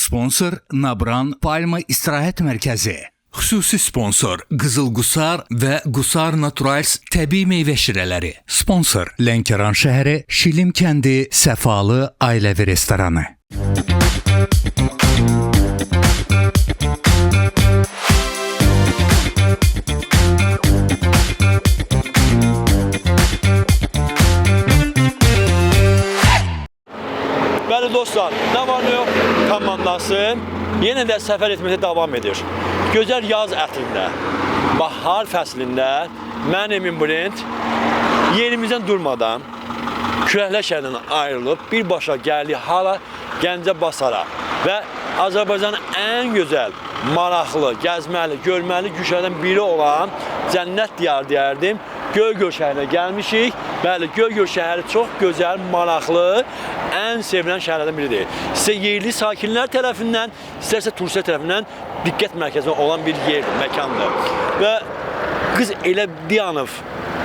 Sponsor Nabran Palma İstirahət Mərkəzi. Xüsusi sponsor Qızılqusar və Qusar Naturals təbii meyvə şirələri. Sponsor Lənkəran şəhəri, Şilim kəndi, Səfalı ailəvi restoranı. Bəli dostlar, nə var nə yox komandası yenə də səfər etməkdə davam edir. Gözəl yaz ətrində, bahar fəslində mən Emin Brent yerimizdən durmadan Küləklər şəhərindən ayrılıb birbaşa gəldik hala Gəncə Basara və Azərbaycanın ən gözəl, maraqlı, gəzməli, görməli güşələrdən biri olan Cənnət diyarı deyərdim. Göygöl şəhərinə gəlmişik. Bəli, Göygöl şəhəri çox gözəl, maraqlı, ən sevilən şəhərlərdən biridir. Sizə yerli sakinlər tərəfindən, istərsə turistlər tərəfindən diqqət mərkəzində olan bir yerdir, məkandır. Və qız elə dayanıb,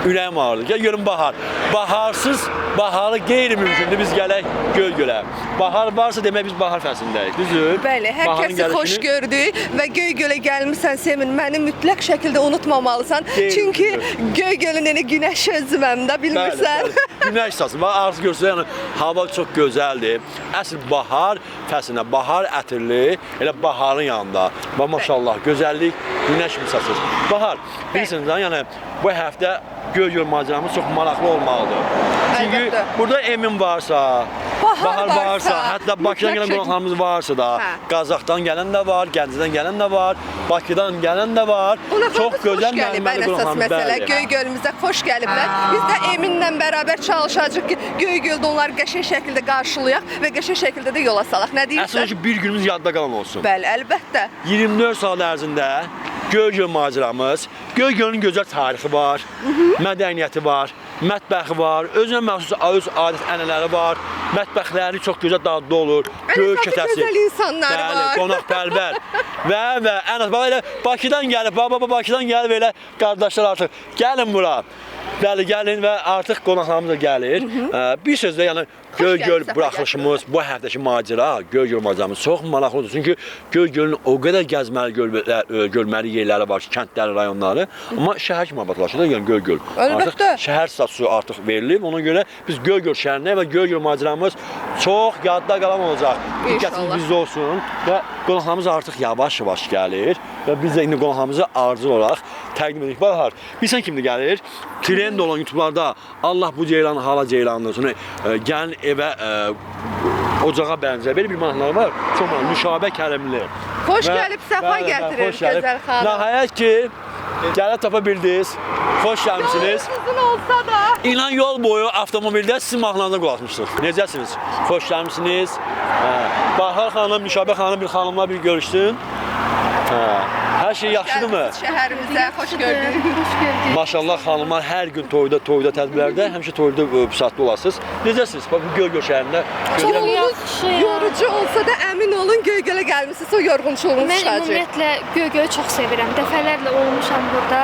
ürəyim ağrıdır. Gəl görün bahar. Baharsız baharı qeyri-mümkündür biz gələk Göygölə. Bahar varsa demək biz bahar fəslindəyik, düzdür? Bəli, hər kəsi xoş gördük və Göygölə gəlmirsən Semin, məni mütləq şəkildə unutmamalısan. Çünki Göygölün elə günəş özümdə bilmirsən. Bəli, günəş sası var, artıq görürsən, yəni hava çox gözəldir. Əsl bahar fəslində, bahar ətirli, elə baharın yanında. Və maşallah, gözəllik günəş kimi saçır. Bahar, bilirsiniz, yəni bu həftə Göygöl macəramız çox maraqlı olmalıdır. Çünki burada Emin varsa, bahar varsa, hətta Bakıdan gələn qonaqlarımız varsa da, Qazaxdan gələn də var, Gəncədən gələn də var, Bakıdan gələn də var. Çox gözəl məlumatlı qonaqlarımız var. Göygölümüzə xoş gəliblər. Biz də Eminlə bərabər çalışacağıq ki, Göygöldə onları qəşəng şəkildə qarşılayaq və qəşəng şəkildə də yola salaq. Nə deyirsən? Əslində ki, bir günümüz yadda qalan olsun. Bəli, əlbəttə. 24 saat ərzində Göygöl macəramız, Göygölün gözəl tarixi var, mədəniyyəti var, mətbəxi var, özünə məxsus öz adət-ənənələri var, mətbəxləri çox gözəl dadlı olur, göy kətəsi, gözəl insanlar var, qonaqpərvər və ən az, bax elə Bakıdan gəlib, Bakıdan gəlib elə qardaşlar artıq gəlin bura. Bəli, gəlin və artıq qonaqlarımız da gəlir. Bir sözlə, yəni Göygöl buraxılışımız, bu həftəki macəra, Göygöl macəramız çox maraqlıdır. Çünki Göygölün o qədər gəzməli, görməli yerləri var ki, kəndləri, rayonları. Amma şəhər kimi abadlaşır da, yəni Göygöl. Artıq şəhər statusu artıq verilib. Ona görə biz Göygöl şəhərinə və Göygöl macəramız çox yadda qalan olacaq. Diqqətiniz bizdə olsun və qonaqlarımız artıq yavaş-yavaş gəlir və biz də indi qonaqlarımızı arzu olaraq təqdim edirik. Bahar, bilsən kimdir gəlir? Trend olan YouTube'larda Allah bu ceylanı hala ceylandır. Sonra gəlin evə ocağa bənzər. Belə bir mahnıları var. Çox maraqlı. Nüşabə Kərimli. Xoş gəlib, səfa gətirir gözəl xanım. Nəhayət ki, gəlib tapa bildiniz. Xoş gəlmişsiniz. Uzun olsa da. İnan yol boyu avtomobildə sizin mahnılarınıza qulaq asmışdıq. Necəsiniz? Xoş gəlmişsiniz. Bahar xanım, Nüşabə xanım bir xanımla bir görüşsün. Hər şey yaxşıdırmı? Şəhərimizə xoş gördük. Maşallah xanımlar hər gün toyda tədbirlərdə, həmişə toyda pusatlı olasınız. Necəsiniz? Bax bu Göygöl şəhərində. Çoxunuz yorucu olsa da əmin olun Göygölə gəlmişsiniz, o yorğunçuluğunuz çıxacaq. Mən ümumiyyətlə Göygölü çox sevirəm. Dəfələrlə olmuşam burada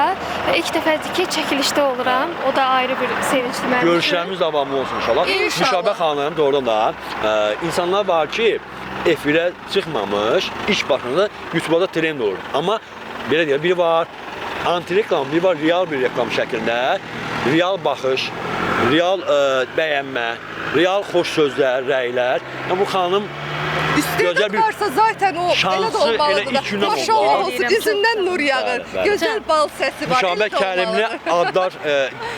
və ilk dəfədir ki, çəkilişdə oluram. O da ayrı bir sevincli mənim üçün. Görüşlərimiz davamlı olsun inşallah. Nüşabə xanım doğrudan da insanlar var ki, efirə çıxmamış, iş başında YouTube'da trend olur. Amma belə deyək, biri var anti-reklam, biri var real bir reklam şəklində, real baxış, real bəyənmə, real xoş sözlər, rəylər. Bu xanım İstedad varsa zaten o elə də olmalıdır da. Maşallah olsun, üzündən nur yağır. Gözəl bal səsi var. Nüşabə Kərimli adlar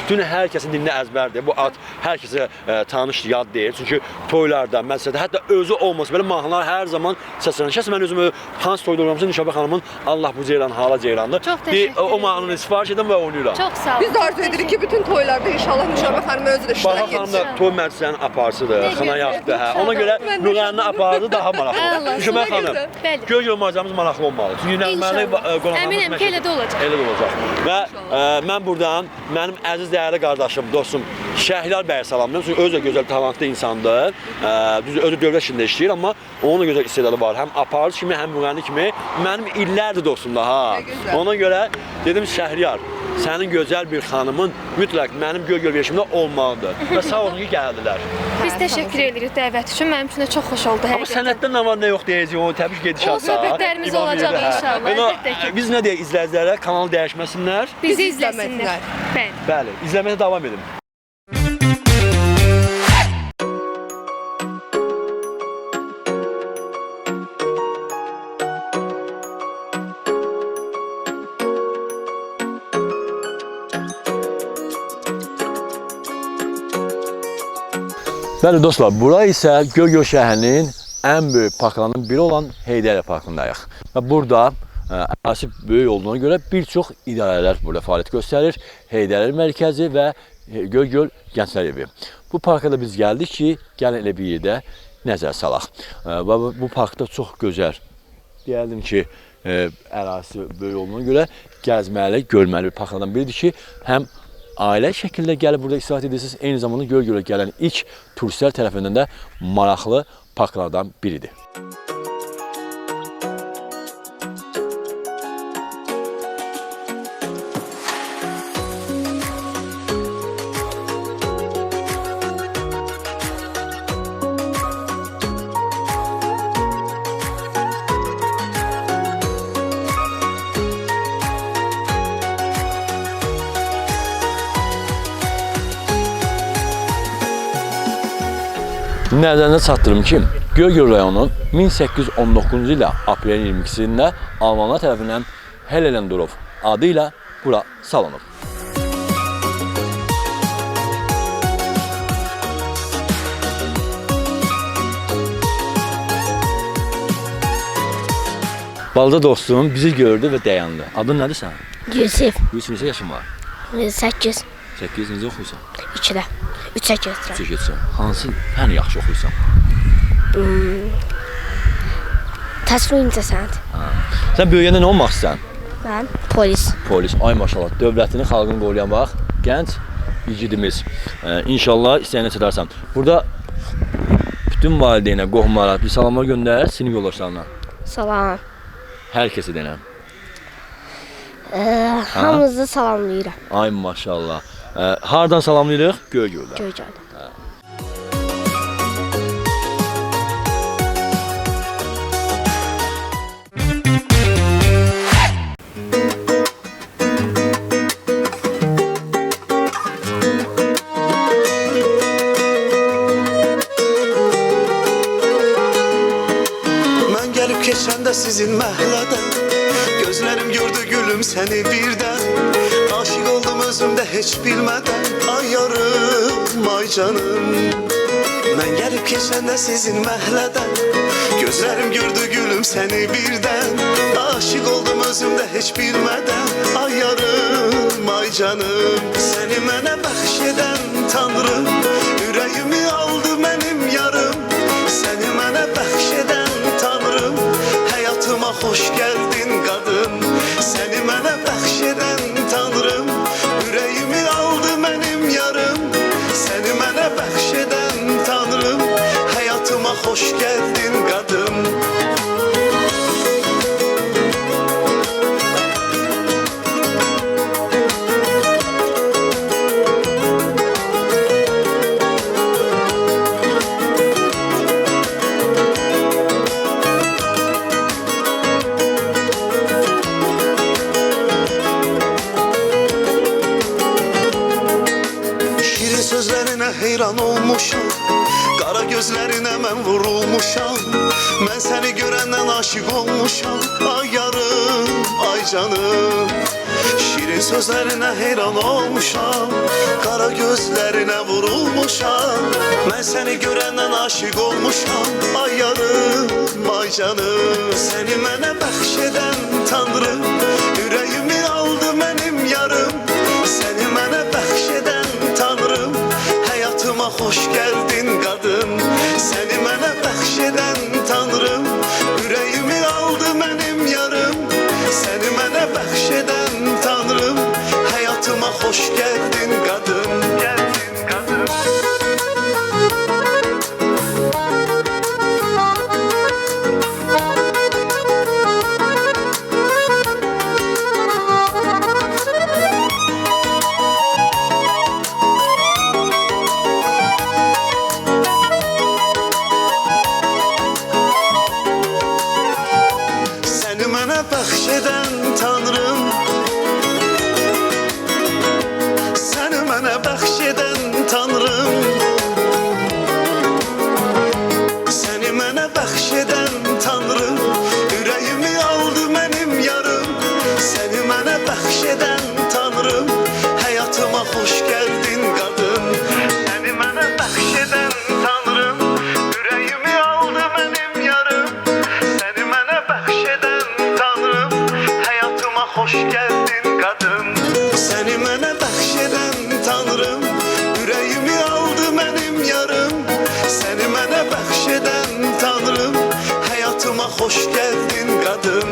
bütün hər kəsin dilində əzbərdir. Bu ad hər kəsə tanış yad deyil. Çünki toylarda, məsələdə, hətta özü olmasa belə mahnılar hər zaman səslənir. Şəxsən mən özümü hansı toyda olmuşam, Nüşabə xanımın Allah bu ceylan hala ceylandır. Çox təşəkkür ederim. O mahnını sifariş edən və oynayıram. Çox sağ olun. Biz də arzu edirik ki, bütün toylarda inşallah Nüşabə xanım özü də iştirak etsin. Bahar xanım da toy məclisinin aparsıdır, xına yaxdır. Ona görə Nurhanını apardı daha maraqlı. Nüşabə xanım, Göygöl macəramız maraqlı olmalı. Çünki nəğməli qonaqlarımız əminəm ki, elə də olacaq. Elə də olacaq. Və mən buradan mənim əziz dəyərli qardaşım, dostum Şəhriyar bəyə salamlayıram. Çünki özü də gözəl, talantlı insandır. Özü dövlət işində işləyir, amma onun da gözəl istedadı var. Həm aparıcı kimi, həm müğənni kimi. Mənim illərdir dostumdur ha. Ona görə dedim Şəhriyar, sənin gözəl bir xanımın mütləq mənim Göygöl veşimdə olmalıdır. Və sağ olun ki, gəldilər. Biz təşəkkür edirik dəvət üçün. Mənim üçün də çox xoş oldu Amma həqiqətən. sənətdə nə var, nə yox deyəcəyik, onu təbii gedişatda. O söhbətlərimiz olacaq inşallah, əlbəttə ki. Biz nə deyək izləyicilərə, kanalı dəyişməsinlər. Bizi izləsinlər. Bəli. Bəli, izləməyə davam edin. Bəli dostlar, bura isə Göygöl şəhərinin ən böyük parklarından biri olan Heydərli parkındayıq. Və burada ərazisi böyük olduğuna görə bir çox idarələr burada fəaliyyət göstərir. Heydərli mərkəzi və Göygöl Gənclər Evi. Bu parka da biz gəldik ki, gəlin elə bir yerdə nəzər salaq. Və bu parkda çox gözəl, deyərdim ki, ərazisi böyük olduğuna görə gəzməli, görməli bir parklardan biridir ki, həm ailə şəkildə gəlib burada istirahət edirsiniz, eyni zamanda Göygölə gələn ilk turistlər tərəfindən də maraqlı parklardan biridir. Nəzərinizə çatdırım ki, Göygöl rayonu 1819-cu ildə aprelin 22-sində Almanlar tərəfindən Hellenendorf adı ilə bura salınıb. Balda dostum bizi gördü və dayandı. Adın nədir sən? Yusif. Yusuf, neçə yaşın var? 8. 8, necə oxuyursan? 2-də. 3-ə götürəm. 3-ə gedirsən. Hansı fəni yaxşı oxuyursan? Təsvir incəsənd. Sən böyüyəndə nə olmaq istəyirsən? Mən polis. Polis, ay maşallah, dövlətini, xalqını qoruyan bax, gənc igidimiz. İnşallah istəyinə çatarsan. Burada bütün valideynə, qohumlara bir salamlar göndər, sinif yoldaşlarına. Salam. Hər kəsə denəm. Hamınızı salamlayıram. Ay maşallah. Hardan salamlayırıq? Göygöldən. Göygöldən. Mən gəlib keçəndə sizin məhlədən, gözlərim gördü gülüm səni birdən. Aşıq oldum özümdə heç bilmədən, ay yarım, ay canım. Mən gəlib keçəndə sizin məhlədən, gözlərim gördü gülüm səni birdən. Aşıq oldum özümdə heç bilmədən, ay yarım, ay canım. Səni mənə bəxş edən Tanrım, ürəyimi aldı mənim yarım. Səni mənə bəxş edən Tanrım, həyatıma xoş gəldin qadın. Səni mənə bəxş edən Tanrım, ürəyimi aldı mənim yarım. Səni mənə bəxş edən Tanrım, həyatıma xoş gəldin qadın. Heyran olmuşam, qara gözlərinə mən vurulmuşam. Mən səni görəndən aşıq olmuşam, ay yarım, ay canım. Şirin sözlərinə heyran olmuşam, qara gözlərinə vurulmuşam. Mən səni görəndən aşıq olmuşam, ay yarım, ay canım. Səni mənə bəxş edən Tanrım, ürəyimi aldı mənim yarım. Səni mənə bəxş edən Tanrım, həyatıma xoş gəldin qadın. Səni mənə bəxş edən Tanrım, ürəyimi aldı mənim yarım. Səni mənə bəxş edən Tanrım, həyatıma xoş gəldin qadın. Gəldin qadın. bəxş edən Tanrım, səni mənə bəxş edən Tanrım, səni mənə bəxş edən Tanrım, ürəyimi aldı mənim yarım, səni mənə bəxş edən Tanrım, həyatıma xoş gəldin qadın, səni mənə bəxş edən Tanrım, ürəyimi aldı mənim yarım, səni mənə bəxş edən Tanrım, həyatıma xoş gəldin qadın, səni mənə bəxş edən Tanrım, ürəyimi aldı mənim yarım, səni mənə bəxş edən Tanrım, həyatıma xoş gəldin qadın.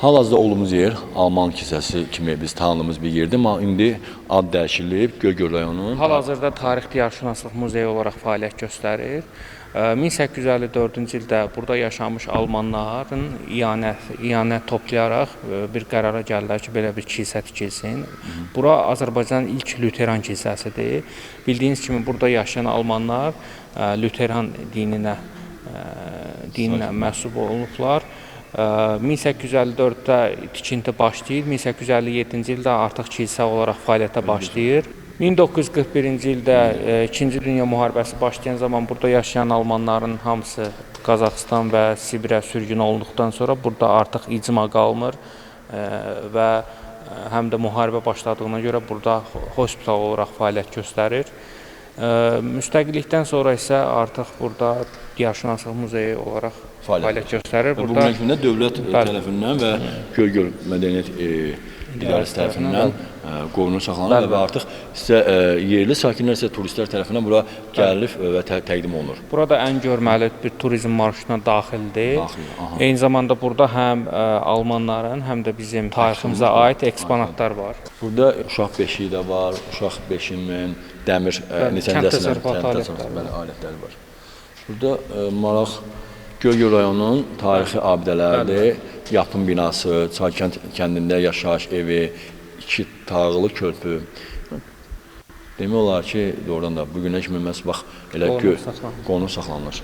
Hal-hazırda olduğumuz yer Alman kilsəsi kimi biz tanıdığımız bir yerdir, amma indi ad dəyişilib Göygöl rayonu. Hal-hazırda Tarix Diyarşünaslıq Muzeyi olaraq fəaliyyət göstərir. 1854-cü ildə burada yaşamış almanların iyanət toplayaraq bir qərara gəldilər ki, belə bir kilsə tikilsin. Bura Azərbaycanın ilk Lüteran kilsəsidir. Bildiyiniz kimi burada yaşayan almanlar Lüteran dininə mənsub olublar. 1854-də tikinti başlayır, 1857-ci ildə artıq kilsə olaraq fəaliyyətə başlayır. 1941-ci ildə İkinci Dünya müharibəsi başlayan zaman burada yaşayan almanların hamısı Qazaxıstan və Sibirə sürgün olunduqdan sonra burada artıq icma qalmır və həm də müharibə başladığına görə burada hospital olaraq fəaliyyət göstərir. Müstəqillikdən sonra isə artıq burada Diyarşünaslıq Muzeyi olaraq fəaliyyət göstərir. Bu günə dövlət tərəfindən və Göygöl Mədəniyyət İdarəsi tərəfindən qorunur, saxlanır və artıq sizə yerli sakinlər isə turistlər tərəfindən bura gəlinib və təqdim olunur. Burada ən görməli bir turizm marşrutuna daxildir. Eyni zamanda burada həm almanların, həm də bizim tariximizə aid eksponatlar var. Burada uşaq beşiyi də var, uşaq beşimin, dəmir neçəncəsinin alətləri var. Burada maraq Göygöl rayonunun tarixi abidələridir. Yapım binası, Çaykənd kəndində yaşayış evi, 2 tağlı körpü. Demək olar ki, doğrudan da bu günə kimi məhz bax elə qonur saxlanılır.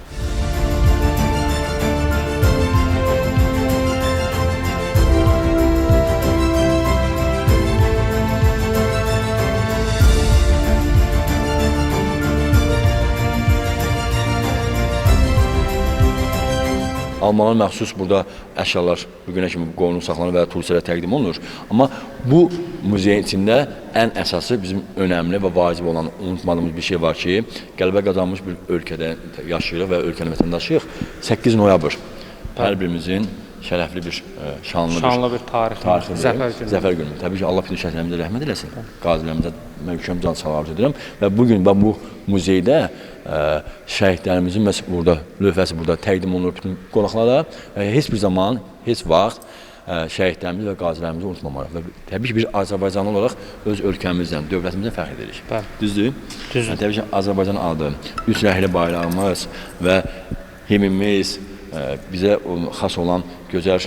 Almanlara məxsus burada əşyalar bu günə kimi qorunub saxlanır və turistlərə təqdim olunur. Amma bu muzeyin içində ən əsası bizim önəmli və vacib olan unutmadığımız bir şey var ki, qələbə qazanmış bir ölkədə yaşayırıq və ölkənin vətəndaşıyıq. 8 noyabr hər birimizin şərəfli bir, şanlı bir tarixidir, zəfər günü. Təbii ki, Allah bütün şəhidlərimizə rəhmət eləsin, qazilərimizə möhkəm can sağlığı edirəm və bugün bu muzeydə şəhidlərimizin burada lövhəsi burada təqdim olunur bütün qonaqlara. Heç bir zaman, heç vaxt şəhidlərimizi və qazilərimizi unutmamalıyıq və təbii ki, bir Azərbaycanlı olaraq öz ölkəmizdən, dövlətimizdən fəxr edirik. Düzdür? Düzdür. Təbii ki, Azərbaycan adı, 3 rəhli bayrağımız və himnimiz, bizə xas olan gözəl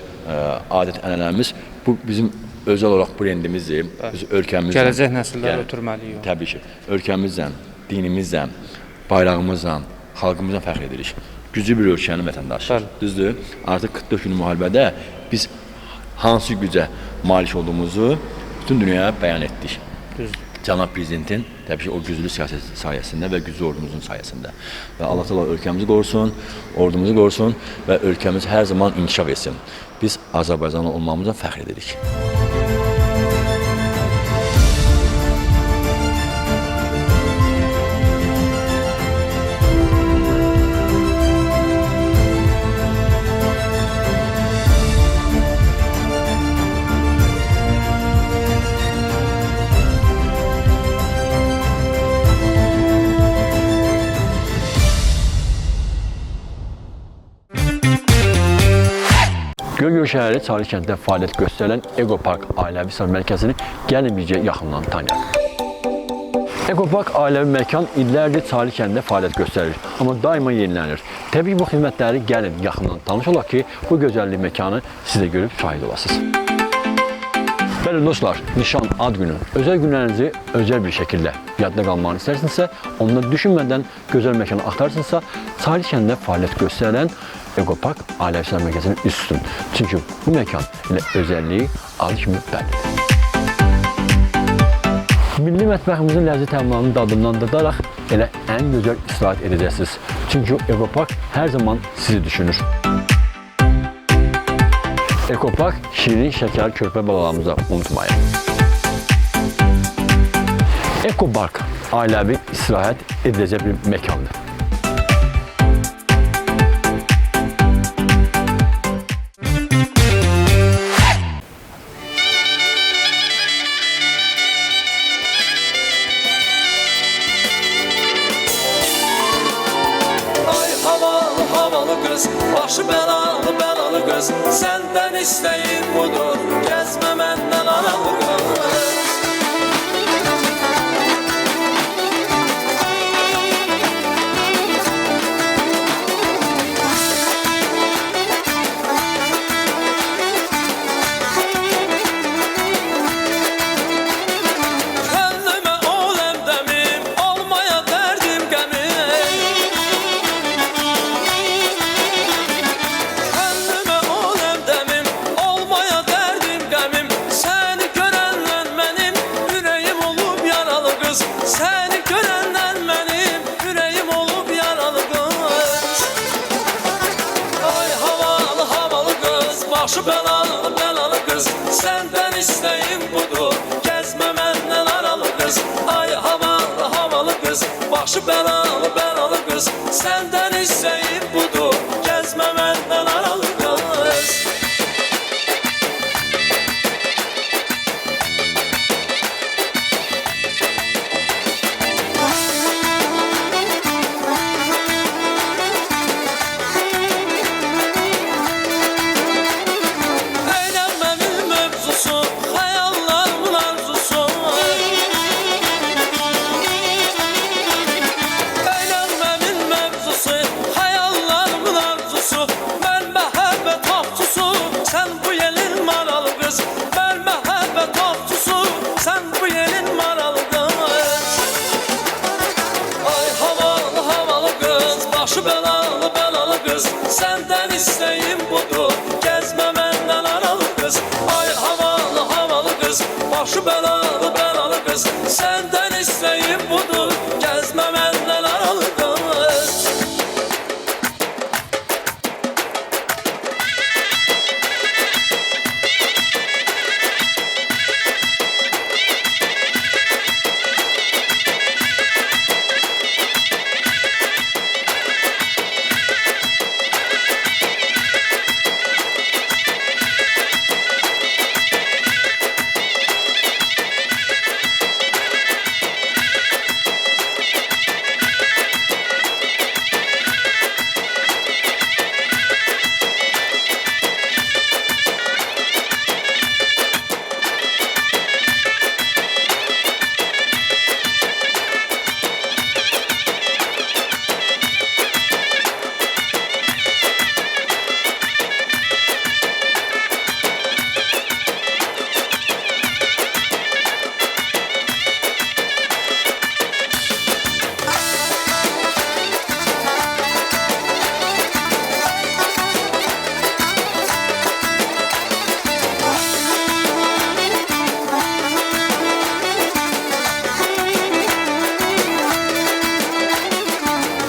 adət-ənənələrimiz bu bizim özəl olaraq brendimizdir. Biz ölkəmizdən, gələcək nəsillərə ötürməliyik. Təbii ki, ölkəmizdən, dinimizdən, bayrağımızdan, xalqımızdan fəxr edirik. Güclü bir ölkənin vətəndaşıyıq. Düzdür? Artıq 44 günlük müharibədə biz hansı gücə malik olduğumuzu bütün dünyaya bəyan etdik. Düzdür. Cənab Prezidentin təbii ki, o güclü siyasət sayəsində və güclü ordumuzun sayəsində. Və Allah təala ölkəmizi qorusun, ordumuzu qorusun və ölkəmiz hər zaman inkişaf etsin. Biz Azərbaycanlı olmamıza fəxr edirik. Göygöl şəhəri Çarlı kənddə fəaliyyət göstərən Ekopark Ailəvi İslah Mərkəzini gəlin bircə yaxından tanıyaq. Ekopark ailəvi məkan illərdir Çarlı kəndində fəaliyyət göstərir, amma daima yenilənir. Təbii bu xidmətləri gəlin yaxından tanış olaq ki, bu gözəllik məkanı sizə görüb şahid olasınız. Bəli dostlar, nişan, ad günü, özəl günlərinizi özəl bir şəkildə yadda qalmağını istərsinizsə, ondan düşünmədən gözəl məkanı axtarsınızsa, Çarlı kəndində fəaliyyət göstərən Ekopark Ailəvi İslah Mərkəzinin üst tutun. Çünki bu məkan ilə özəlliyi adı kimi bəllidir. Milli mətbəximizin ləzzət təminatının dadından dadaraq elə ən gözəl istirahət edəcəksiniz. Çünki Ekopark hər zaman sizi düşünür. Ekopark şirin şəkər körpə balalarımıza unutmayın. Ekopark ailəvi istirahət ediləcək bir məkandır. Başı belalı belalı göz, senden isteğim budur, gezme benden aralı göz. Kendime olem demim, olmaya derdim gemim. Kendime olem demim, olmaya derdim gemim. Seni görenler benim yüreğim olup yaralı kız. Seni görenler benim yüreğim olup yaralı kız. Ay havalı havalı kız, başı belalı belalı kız. Senden isteğim budur, gezme benden aralı kız. Ay havalı havalı kız, başı belalı belalı kız. Senden isteğim budur, gezme benden aralı kız. Eğlenmemin mevzusu, hayallerimin arzusu. Eğlenmemin mevzusu, hayallerimin arzusu. Ben mehabbet haftusu, sen bu yelin maralı kız. Ben mehabbet haftusu, sen bu yelin maralı kız. Ay havalı havalı kız, başı belalı belalı kız. Senden isteğim budur, gezme benden aralı kız. Ay havalı havalı kız, başı belalı belalı kız. Senden isteğim budur, gezme benden aralı kız.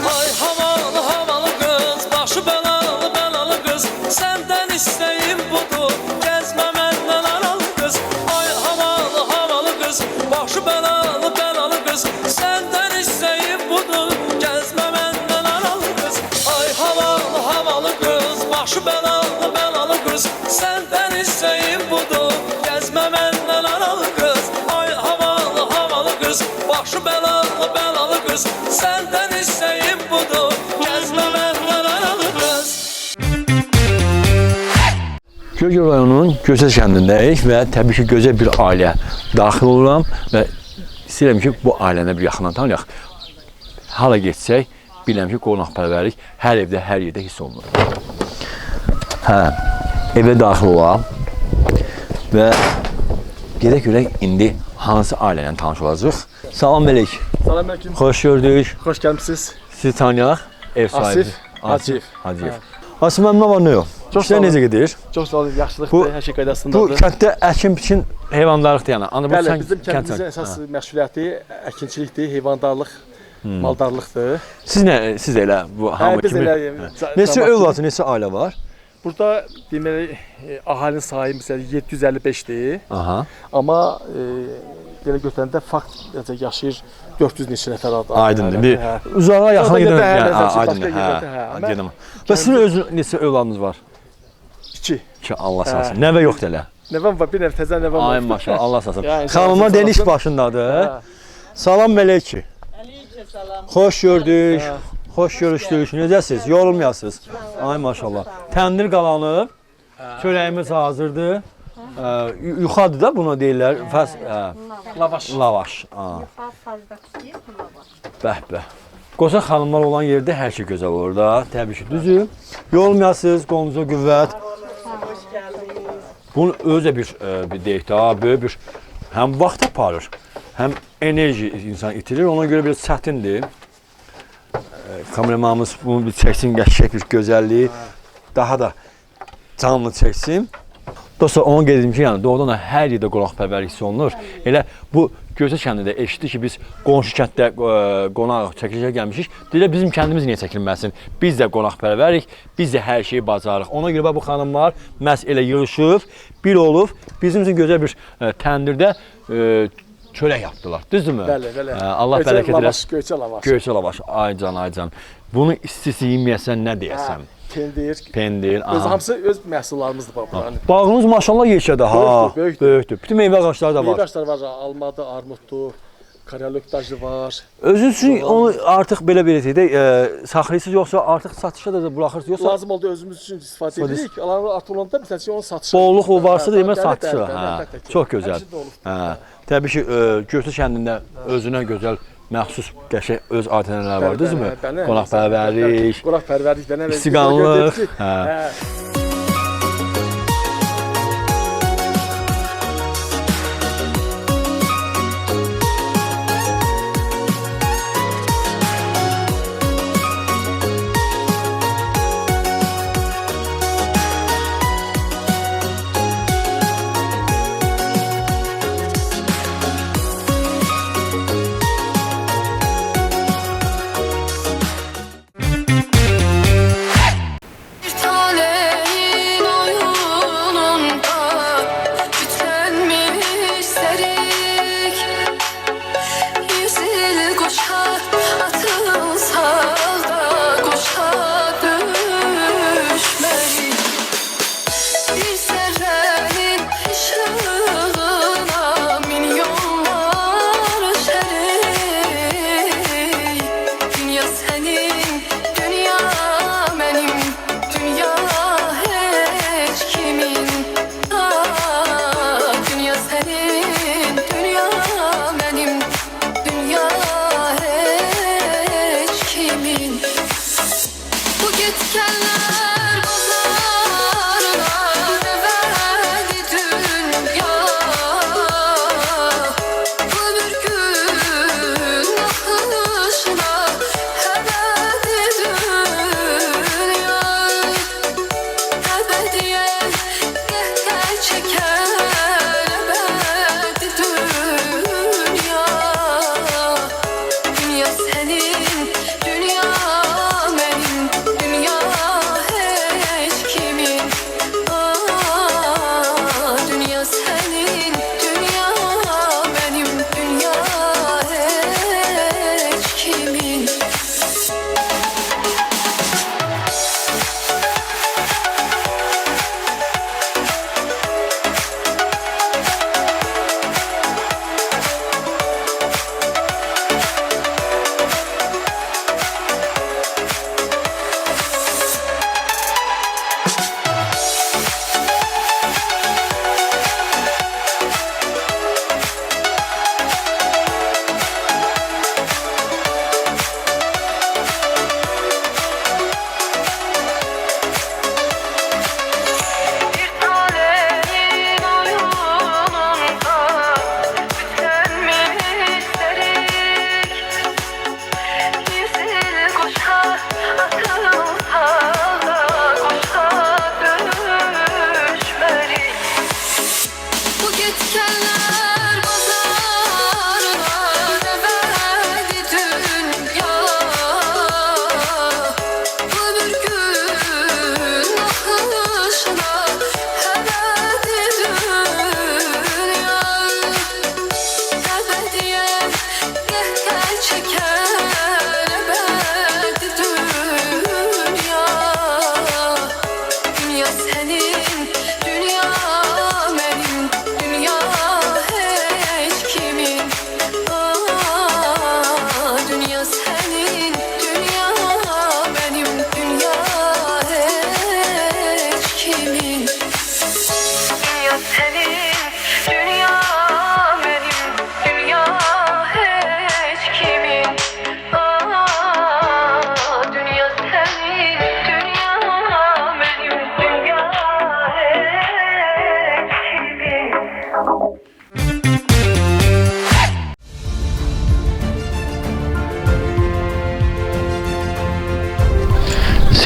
Ay havalı havalı kız, başı belalı belalı kız. Senden isteğim budur, gezme benden aralı kız. Ay havalı havalı kız, başı belalı belalı kız. Senden isteğim budur, gezme benden aralı kız. Ay havalı havalı kız, başı belalı belalı kız. Senden isteğim budur, gezme benden aralı kız. Ay havalı havalı kız, başı belalı belalı kız. Senden isteğim budur, gezme benden aralı kız. Göygöl rayonunun Gözəl kəndindəyik və təbii ki, gözəl bir ailə daxil oluram və istəyirəm ki, bu ailəni bir yaxından tanıyaq. Hala getsək, biləm ki, qonaqpərvərlik hər evdə, hər yerdə hiss olunur. Hə, evə daxil olam və gedək görək indi hansı ailə ilə tanış olacaq. Salam əleyk. Salam əleykum. Xoş gördük. Xoş gəlmisiniz. Sizi tanıyaq. Ev sahibi. Hacıyev. Asif mənim nə var, nə yox? İşlər necə gedir? Çox sağ olun, yaxşılıqdır, hər şey qaydasındadır. Bu kənddə əkin-biçin heyvandarlıqdır yəni. Bəli, bizim kəndimizin əsas məşğuliyyəti əkinçilikdir, heyvandarlıq, maldarlıqdır. Siz elə bu hamı kimi. Neçə övlad, neçə ailə var? Burada deməli əhalinin sayı məsələn 755-dir. Aha. Amma belə götürəndə fakt yaşayır 400 neçə nəfər adam. Aydındır. Uzağa yaxına gedən, aydındır. Və sizin öz neçə övladınız var? 2. Allah sağ olsun. Nəvə yoxdur elə. Nəvəm var, bir nəfər təzə nəvəm var. Ay maşallah, Allah sağ olsun. Xanıma deniş başındadır. Salam əleykum. Əleykum. Xoş gördük. Xoş görüşdük. Necəsiz? Yorulmayasınız. Ay maşallah. Təndir qalanıb. Çörəyimiz hazırdır. Yuxadır da buna deyirlər. Lavaş. Lavaş. Bəh. Qoca xanımlar olan yerdə hər şey gözəl olur da. Təbii ki, düzü. Yorulmayasınız, qolunuza qüvvət. Bunun özü bir deyək də, böyük bir həm vaxt aparır, həm enerji insan itirir. Ona görə biraz çətindir. Kameramanımız bunu bir çəksin, qəşəng bir gözəlliyi daha da canlı çəksin. Dostlar, ona qeyd edim ki, yəni doğrudan da hər yerdə qonaqpərvərlik hiss olunur. Elə bu Gözəl kəndində eşitdik ki, biz qonşu kənddə qonaq çəkilişə gəlmişik. Deyirlər, bizim kəndimiz niyə çəkilməsin? Biz də qonaqpərvərik, biz də hər şeyi bacarırıq. Ona görə bu xanımlar məhz elə yığışıb, bir olub, bizim üçün gözəl bir təndirdə çörək yapdılar. Düzdürmü? Bəli. Allah bərəkət eləsin. Göyçə lavaş. Göyçə lavaş. Ay can. Bunu istisi yeməyəsən nə deyəsən? Pendir. Özü hamısı öz məhsullarımızdır buranın. Bağınız maşallah yeşədir ha. Böyükdür. Bütün meyvə ağacları da var. Meyvə ağacları var, almadır, armuddur, karyalöktajı var. Özünüz üçün onu artıq belə deyək də saxlayırsınız yoxsa artıq satışa da buraxırsınız yoxsa? Lazım oldu özümüz üçün istifadə edirik. Alanlar artıq olanda məsələn onu satışa. Bolluk o varsa da demək satışı. Çox gözəl. Təbii ki, Gözəl kəndində özünə gözəl məxsus qəşəng öz adət-ənənələri var, düzdürmü? Qonaqpərvərlik, istiqanlıq.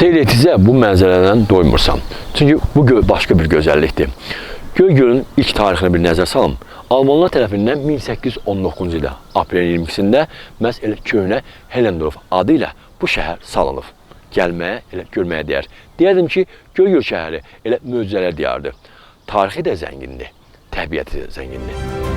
Seyr etdikcə bu mənzərədən doymursan. Çünki bu başqa bir gözəllikdir. Göygölün ilk tarixinə bir nəzər salım. Almanlar tərəfindən 1819-cu ildə aprelin 22-sində məhz elə köhnə Helendorf adı ilə bu şəhər salınıb. Gəlməyə, elə görməyə dəyər. Deyərdim ki, Göygöl şəhəri elə möcüzələr diyarıdır. Tarixi də zəngindir, təbiəti də zəngindir.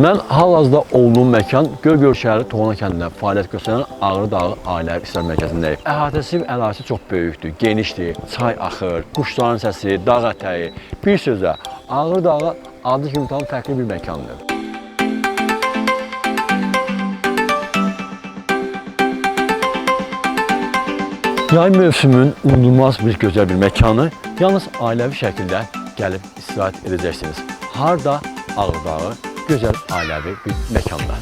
Mən hal-hazırda olduğum məkan Göygöl şəhəri Toğana kəndində fəaliyyət göstərən Ağrı Dağı Ailəvi İslam Mərkəzindəyik. Əhatəsi və ərazisi çox böyükdür, genişdir, çay axır, quşların səsi, dağ ətəyi. Bir sözlə, Ağrı Dağı adı kimi tam fərqli bir məkandır. Yay mövsümün unudulmaz bir gözəl bir məkanı yalnız ailəvi şəkildə gəlib istirahət edəcəksiniz. Harda? Ağrı Dağı gözəl ailəvi bir məkanda.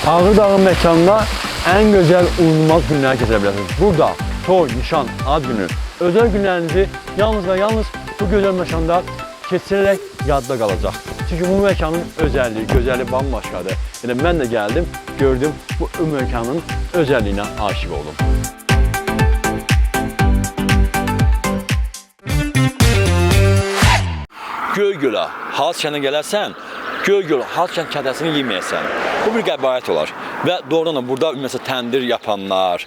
Ağrı Dağı məkanında ən gözəl unudulmaz günləri keçirə bilərsiniz. Burada toy, nişan, ad günü, özel günlərinizi yalnız və yalnız bu gözəl məkanda keçirərək yadda qalacaq. Çünki bu məkanın özəlliyi, gözəlliyi bambaşqadır. Elə mən də gəldim, gördüm, bu məkanın özəlliyinə aşiq oldum. Göygölə, Hals kəndinə gələrsən, Göygöl, Hals kənd kətəsini yeməyəsən. Bu bir qəbahət olar. Və doğrudan da burada məsələn təndir yapanlar,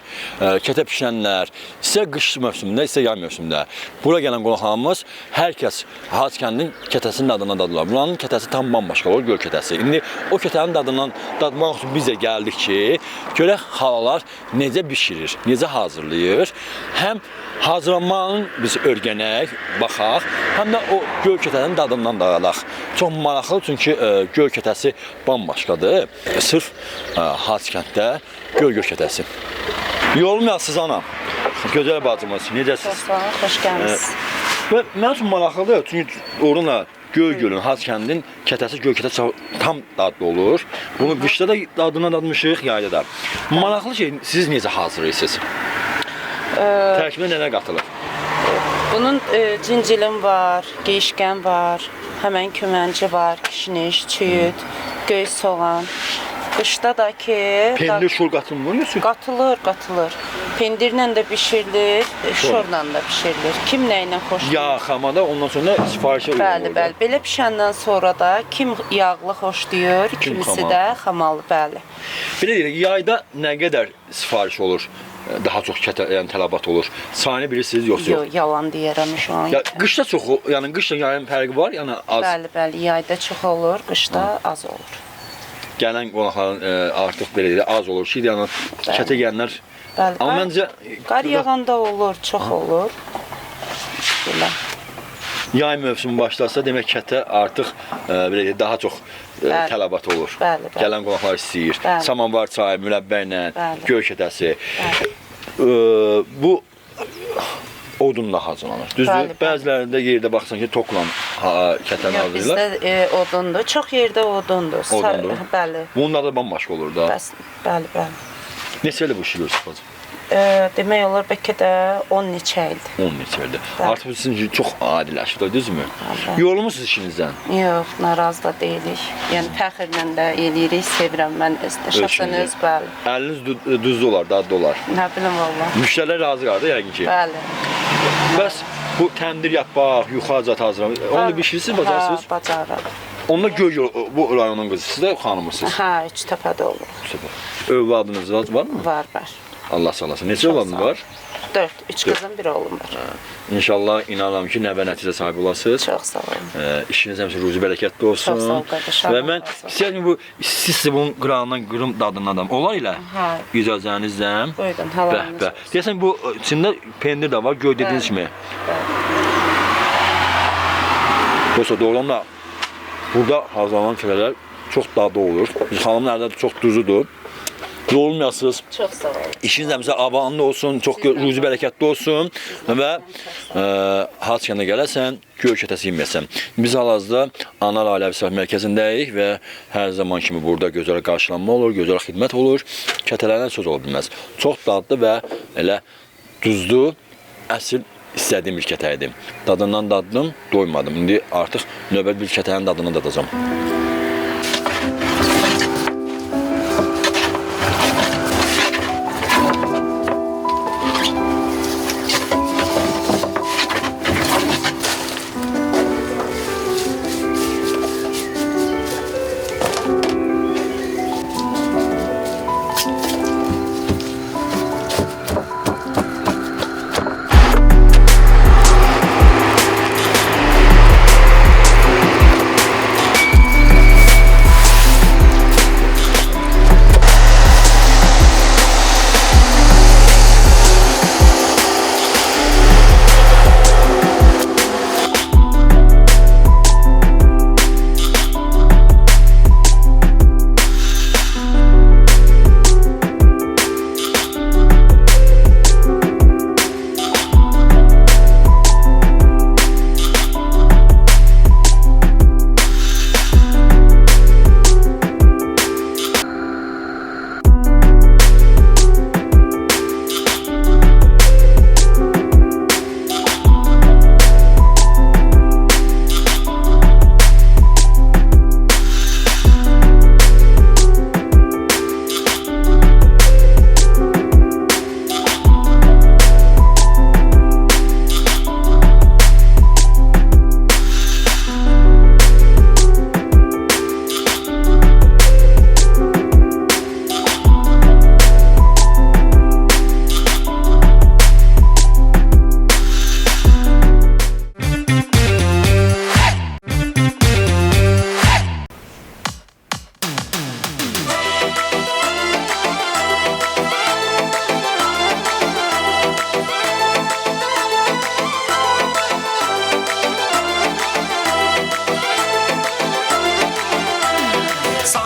kətə bişirənlər, istər qış mövsümündə, istər yay mövsümündə bura gələn qonaqlarımız hər kəs Hals kəndinin kətəsinin dadından dadırlar. Buranın kətəsi tam bambaşqa olur, göl kətəsi. İndi o kətənin dadından dadmaq üçün biz də gəldik ki, görək xalalar necə bişirir, necə hazırlayır. Həm hazırlanmanın biz öyrənək, baxaq, həm də o göl kətəsinin dadından dadaq. Çox maraqlı çünki göl kətəsi bambaşqadır. Sırf Hals kənddə göl kətəsi. Yorulmayasınız anam. Gözəl bacımız, necəsiniz? Sağ olun, xoş gəlmisiniz. Və mənim üçün maraqlıdır çünki oradan Göygölün, Hals kəndinin kətəsi, göl kətəsi tam dadlı olur. Bunu qışda da dadına dadmışıq, yayda da. Maraqlı şey, siz necə hazırlayırsınız? Tərkibində nələr qatılır? Bunun cincilin var, geyişkən var, həmən kümənci var, kişniş, çüyüd, göy soğan. Qışda da ki... Pendir, şor qatılmır mı? Qatılır. Pendirlə də bişirilir, şorla da bişirilir. Kim nə ilə xoşlayır? Yağ, xamada, ondan sonra sifarişə uyğun olur. Bəli. Belə pişəndən sonra da kim yağlı xoşlayır, kimisi də xamalı, bəli. Belə deyək, yayda nə qədər sifariş olur? Daha çox yəni tələbat olur. Sayını bilirsiniz yoxsa yox? Yox, yalan deyərəm şu an. Ya qışda çox, yəni qışla yayın fərqi var, yəni az. Bəli, yayda çox olur, qışda az olur. Gələn qonaqların artıq belə deyək, az olur ki, yəni kətə gələnlər. Bəli. Amma məncə qar yağanda olur, çox olur. Belə. Yay mövsümü başlarsa, demək kətə artıq belə deyək, daha çox tələbat olur. Bəli. Gələn qonaqlar istəyir. Samanvar çayı, mürəbbə ilə, göy kətəsi. Bu odunla hazırlanır. Düzdür? Bəzilərində yerdə baxsan ki, tokla kətəni hazırlayırlar. Bizdə odundur. Çox yerdə odundur. Odundur. Bəli. Bunlar da bambaşqa olur da. Bəli. Neçə ilə bu işi görürsünüz bacım? Demək olar bəlkə də 10 neçə ildir. 10 neçə ildir. Artıq bu sizin üçün çox adiləşdi, düzdürmü? Yorulmusunuz işinizdən? Yox, narazı da deyilik. Yəni fəxrlə də eləyirik, sevirəm mən şəxsən öz, bəli. Əliniz duzlu olar, dadlı olar. Nə bilim valla. Müştərilər razı qaldı yəqin ki. Bəli. Bəs bu təndir yapaq, yuxarıca hazırlamaq, onu bişirirsiniz, bacarsınız? Bacarırıq. Onda Göygöl, bu rayonun qızı, siz də xanımısınız? Hə, Üçtəpədə olur. Övladınız var mı? Var. Allah salasın. Neçə övladınız var? 4, 3 qızım, 1 oğlum var. İnşallah inanıram ki, nəvə nəticə sahibi olasınız. Çox sağ olun. İşiniz həmişə ruzi bərəkətli olsun. Çox sağ olun qardaşım. Və mən istəyirəm bu siz bunun qırağından qırım dadından adam. Olar ilə? Hə. İcazənizlə. Buyurun, halalınız. Deyəsən bu içində pendir də var, göy dediyiniz kimi. Dostlar, doğrudan da burada hazırlanan kələlər çox dadlı olur. Xanımın əlində çox duzudur. Yorulmayasınız. Çox sağ olun. İşiniz həmişə avanlı olsun, çox ruzi bərəkətli olsun və Hals kəndinə gələrsən, göy kətəsi yeməyəsən. Biz hal-hazırda Anar Ailəvi Səhiyyə Mərkəzindəyik və hər zaman kimi burada gözəl qarşılanma olur, gözəl xidmət olur. Kətələrindən söz ola bilməz. Çox dadlı və elə duzlu, əsl istədiyim bir kətə idi. Dadından dadım, doymadım. İndi artıq növbət bir kətənin dadını dadacam.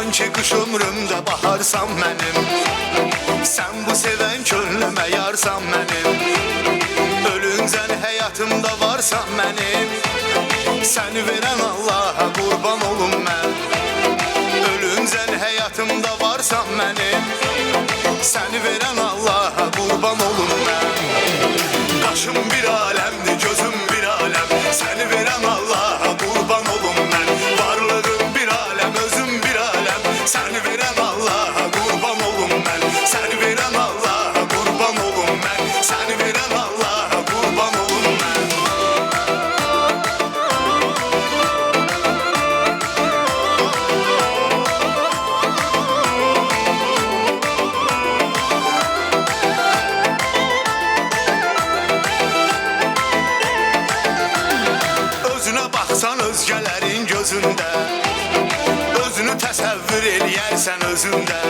Sanki qış ömrümdə baharsan mənim. Sən bu sevən könlümə yarsan mənim. Ölüncən həyatımda varsan mənim. Səni verən Allaha qurban olum mən. Ölüncən həyatımda varsan mənim. Səni verən Allaha qurban olum mən. Qaşım bir aləmdir, gözüm bir aləm. Səni verən Allaha qurban olum mən. Varlığım bir aləm, özüm bir aləm. Səni verən Allaha qurban olum mən. Səni verən Allaha qurban olum mən. Səni verən Allaha qurban olum mən. Özünə baxsan özgələrin gözündə, özünü təsəvvür eləyərsən özündə.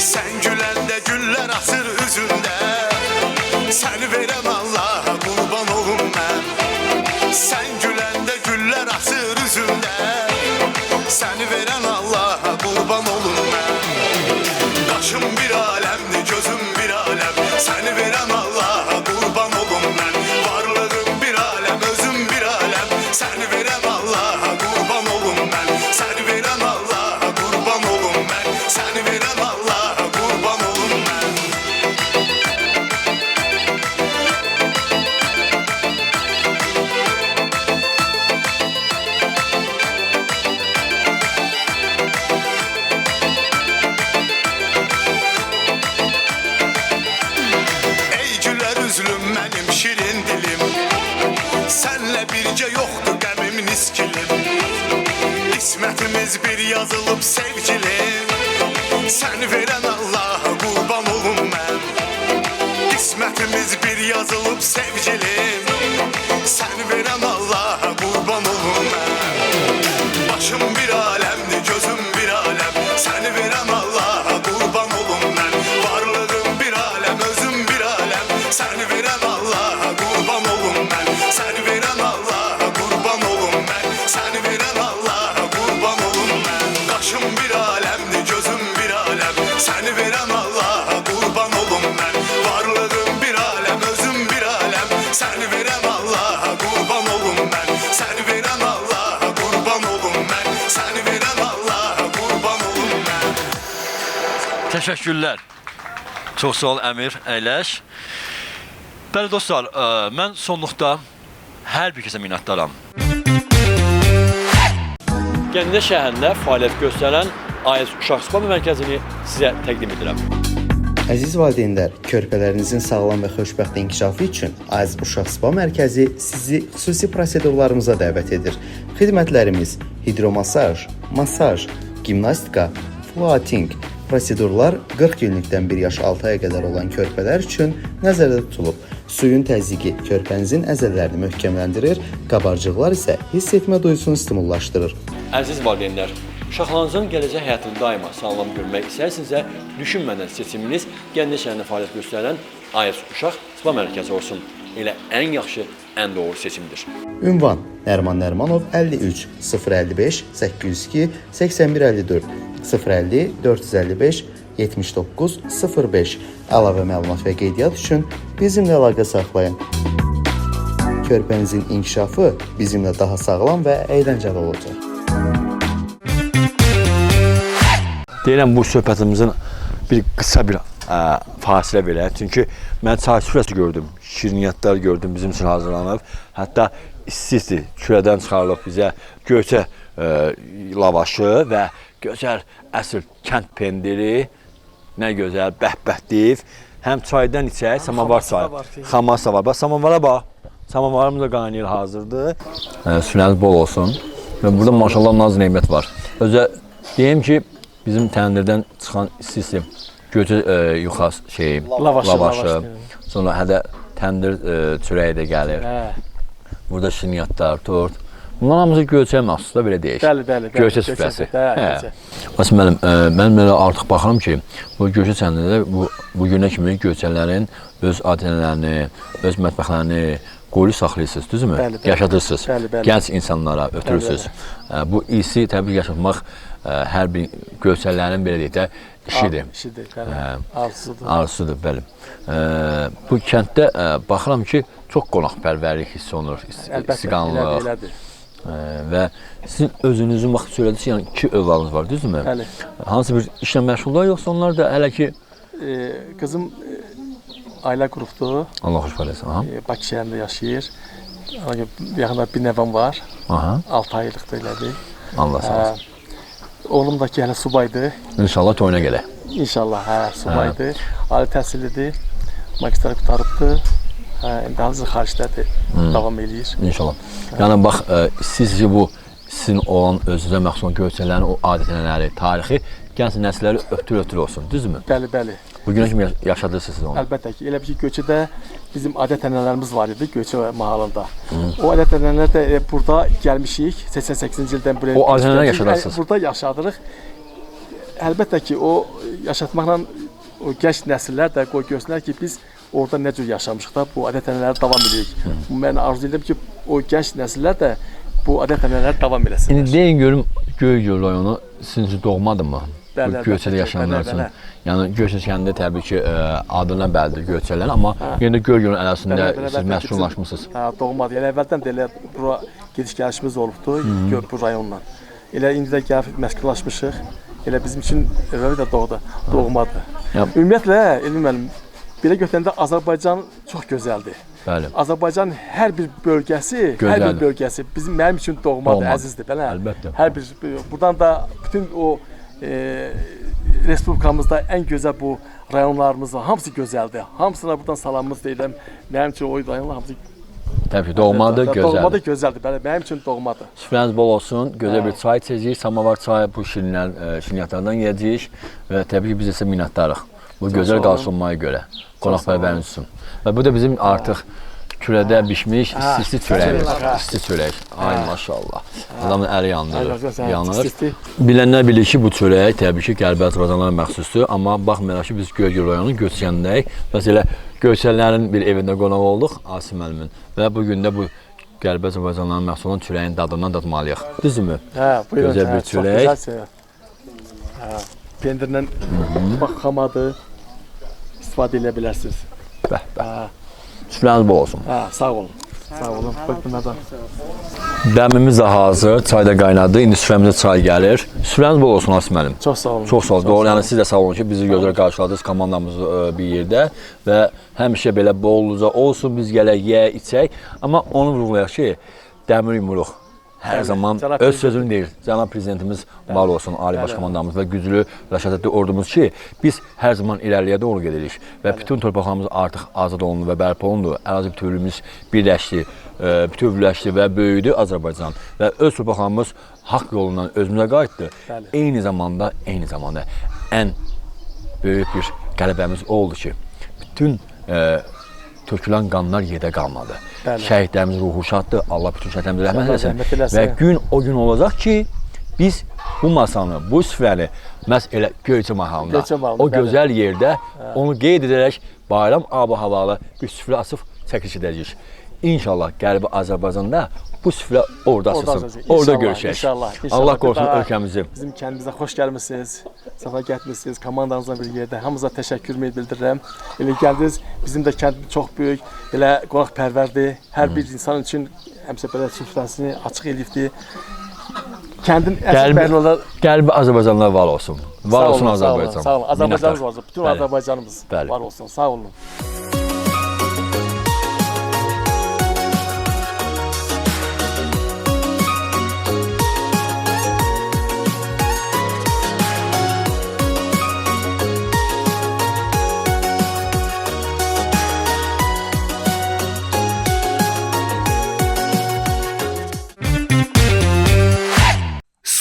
Sən güləndə güllər açır üzündə. Səni verən Allaha qurban olum mən. Sən güləndə güllər açır üzündə. Səni verən Allaha qurban olum mən. Qaşım bir aləmdir, gözüm bir aləm. Səni verən Allaha qurban olum mən. Varlığım bir aləm, özüm bir aləm. Səni verən Allaha qurban olum mən. Səni verən Allaha qurban olum mən. Səni verən Allaha qurban olum mən. Ey gülər üzlüm mənim şirin dilim. Sənlə bircə yoxdur qəmim niskilim. İsmətimiz bir yazılıb sevgilim. Səni verən Allaha qurban olum mən. İsmətimiz bir yazılıb sevgilim. Səni verən Allaha qurban olum mən. Başım bir aləmdir, gözüm bir aləm. Səni verən Allaha qurban olum mən. Varlığım bir aləm, özüm bir aləm. Səni verən Allaha qurban olum mən. Səni verən Allaha qurban olum mən. Səni verən Allaha qurban olum mən. Qaşım bir aləmdir, gözüm bir aləm. Səni verən Allaha qurban olum mən. Varlığım bir aləm, özüm bir aləm. Səni verən Allaha qurban olum mən. Səni verən Allaha qurban olum mən. Səni verən Allaha qurban olum mən. Təşəkkürlər. Çox sağ ol Əmir, əyləş. Bəli dostlar, mən sonluqda hər bir kəsə minnətdaram. Gəncə şəhərində fəaliyyət göstərən AES Uşaq Spa Mərkəzini sizə təqdim edirəm. Əziz valideynlər, körpələrinizin sağlam və xoşbəxt inkişafı üçün AES Uşaq Spa Mərkəzi sizi xüsusi prosedurlarımıza dəvət edir. Xidmətlərimiz hidromasaj, masaj, gimnastika, floating, prosedurlar 40 günlükdən 1 yaş 6 aya qədər olan körpələr üçün nəzərdə tutulub. Suyun təzyiqi körpənizin əzələlərini möhkəmləndirir, qabarcıqlar isə hiss etmə duyusunu stimullaşdırır. Əziz valideynlər, uşaqlarınızın gələcək həyatını daima sağlam görmək istəyirsinizsə, düşünmədən seçiminiz Gəncə şəhərində fəaliyyət göstərən AES Uşaq Spa Mərkəzi olsun. Elə ən yaxşı, ən doğru seçimdir. Ünvan: Nərman Nərmanov 53 055 802 8154 050 455 79 05. Əlavə məlumat və qeydiyyat üçün bizimlə əlaqə saxlayın. Körpənizin inkişafı bizimlə daha sağlam və əyləncəli olacaq. Deyirəm bu söhbətimizin bir qısa bir fasilə verək. Çünki mən çay süfrəsi gördüm, şirniyyatlar gördüm bizim üçün hazırlanıb. Hətta isti kürədən çıxarılıb bizə göyçə lavaşı və gözəl əsl kənd pendiri, nə gözəl bəhbəhdiv. Həm çaydan içək, samavar çayı. Xamasa var. Bax, samavara bax. Samavarımız da qaynayır, hazırdır. Sürəniz bol olsun. Və burada maşallah naz neymət var. Özə deyim ki, bizim təndirdən çıxan isti göyçə yuxas lavaşı. Sonra hədə təndir çörəyi də gəlir. Burada şirniyyatlar, tort. Bunlar hamısı göyçə məxsusda belə deyək. Bəli. Göyçə süfrəsi. Məsələn, mən belə artıq baxıram ki, bu göyçə çənlərdə bu günə kimi göyçələrin öz adətlərini, öz mətbəxlərini qoyulu saxlayırsınız, düzdürmü? Bəli, bəli. Yaşadırsınız. Bəli, bəli. Gənc insanlara ötürürsünüz. Bu isi təbii ki, yaşatmaq hər bir görsəllərin belə deyək də işidir. İşidir, bəli. Arzusudur. Arzusudur, bəli. Bu kənddə baxıram ki, çox qonaqpərvərlik hiss olunur, istiqanlıq. Elədir. Və sizin özünüzün vaxt söylədiniz, yəni 2 övladınız var, düzdürmü? Bəli. Hansı bir işlə məşğullar, yoxsa onlar da hələ ki... Qızım ailə qurubdur. Allah xoş eləsin. Bakı şəhərində yaşayır. Yaxında bir nəvəm var. 6 aylıqdır elədir. Allah sağ olsun. Oğlum da ki, hələ subaydır. İnşallah toyuna gələ. İnşallah, subaydır. Ali təhsillidir. Magistr qutarıbdır. İndi hazır xaricdədir. Davam eləyir. İnşallah. Yəni, bax, sizcə bu sizin olan özünüzə məxsus olan görsəllərin o adət-ənənələri, tarixi gənc nəsilləri ötür olsun, düzdürmü? Bəli, bəli. Bu günə kimi yaşadırsınız onu? Əlbəttə ki, elə bir ki, Göçədə bizim adət-ənənələrimiz var idi, Göçə mahalında. O adət-ənənələr də burada gəlmişik, 88-ci ildən buraya. O adət-ənənələr yaşadırsınız? Burada yaşadırıq. Əlbəttə ki, o yaşatmaqla o gənc nəsillər də qoy görsünlər ki, biz orada nə cür yaşamışıq da bu adət-ənənələri davam edirik. Mən arzu edirəm ki, o gənc nəsillər də bu adət-ənənələr davam eləsinlər. İndi deyin görüm, Göygöl rayonu sizin üçün doğmadırmı? Göçədə yaşayanlar üçün. Yəni Göçə kəndi təbii ki, adına bəldir Göçələr, amma yenə də Göygölün ərazisində siz məskunlaşmısınız. Doğmadır. Yəni əvvəldən də elə bura gediş-gəlişimiz olubdu bu rayonla. Elə indi də gəlib məskunlaşmışıq. Elə bizim üçün əvvəl də doğmadır. Ümumiyyətlə, Elvin müəllim, belə götürəndə Azərbaycan çox gözəldir. Bəli. Azərbaycan hər bir bölgəsi, mənim üçün doğmadır, əzizdir. Əlbəttə. Hər bir, buradan da bütün o Respublikamızda ən gözəl bu rayonlarımız var, hamısı gözəldir. Hamısına buradan salamımız deyirəm. Mənim üçün o rayonlar hamısı təbii ki, doğmadır, gözəldir. Doğmadır, gözəldir. Bəli, mənim üçün doğmadır. Süfrəniz bol olsun, gözəl bir çay içəcəyik, samavar çayı bu şirniyyatlardan yeyəcəyik və təbii ki, biz isə minnətdarıq bu gözəl qarşılanmaya görə, qonaqpərvəriniz üçün. Və bu da bizim artıq kürədə bişmiş isti çörək. Ay maşallah. Adamın əli yanır. Bilənlər bilir ki, bu çörək təbii ki, Qərbi Azərbaycanlara məxsusdur. Amma baxmayaraq ki, biz Göygöl rayonunun Göçkəndəyik. Məsələ, Göçənlərin bir evində qonaq olduq, Asim müəllimin. Və bugün də bu Qərbi Azərbaycanlara məxsus olan çörəyin dadından dadmalıyıq. Düzdürmü? Gözəl bir çörək. Pendirlə xamadır, istifadə edə bilərsiniz. Süfrəniz bol olsun. Sağ olun. Sağ olun. Dəmimiz də hazır, çay da qaynadı. İndi süfrəmizə çay gəlir. Süfrəniz bol olsun, Asim müəllim. Çox sağ olun. Çox sağ olun. Doğru, yəni siz də sağ olun ki, bizi gözəl qarşıladınız komandamız bir yerdə və həmişə belə bolluca olsun, biz gələk, yeyək, içək. Amma onu vurğulayaq ki, dəmir yumruq hər zaman öz sözünü deyir. Cənab Prezidentimiz var olsun, Ali Baş Komandamız və güclü rəşadətli ordumuz ki, biz hər zaman irəliyə doğru gedirik və bütün torpaqlarımız artıq azad olundu və bərpa olundu. Ərazi bütövlüyümüz birləşdi, bütövləşdi və böyüdü Azərbaycan və öz torpaqlarımız haqq yolundan özümüzə qayıtdı. Eyni zamanda ən böyük bir qələbəmiz oldu ki, bütün tökülən qanlar yerdə qalmadı. Şəhidlərimiz ruhu şaddır, Allah bütün şəhidlərimizə rəhmət eləsin. Və gün o gün olacaq ki, biz bu masanı, bu süfrəni məhz elə Göyçə mahalında, o gözəl yerdə onu qeyd edərək bayram ab-havalı bir süfrə açıb çəkiliş edəcəyik. İnşallah Qərbi Azərbaycanda bu süfrə orada açılsın, orada görüşək. Allah qorusun ölkəmizi. Bizim kəndimizə xoş gəlmişsiniz, səfa gətirmişsiniz, komandanızla bir yerdə. Hamınıza təşəkkür bildirirəm. Elə gəldiniz, bizim də kəndimiz çox böyük, elə qonaqpərvərdir. Hər bir insan üçün həmişə belə süfrəsini açıq eləyibdir. Kəndin əsl bəyənlər... Qərbi Azərbaycanlar var olsun. Var olsun Azərbaycan. Sağ olun, Azərbaycanımız var olsun. Bütün Azərbaycanımız var olsun. Sağ olun.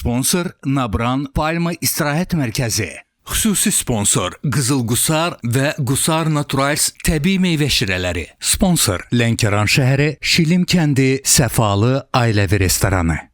Sponsor Nabran Palma İstirahət Mərkəzi. Xüsusi sponsor Qızıl Qusar və Qusar Naturals təbii meyvə şirələri. Sponsor Lənkəran şəhəri Şilim kəndi Səfalı ailəvi restoranı.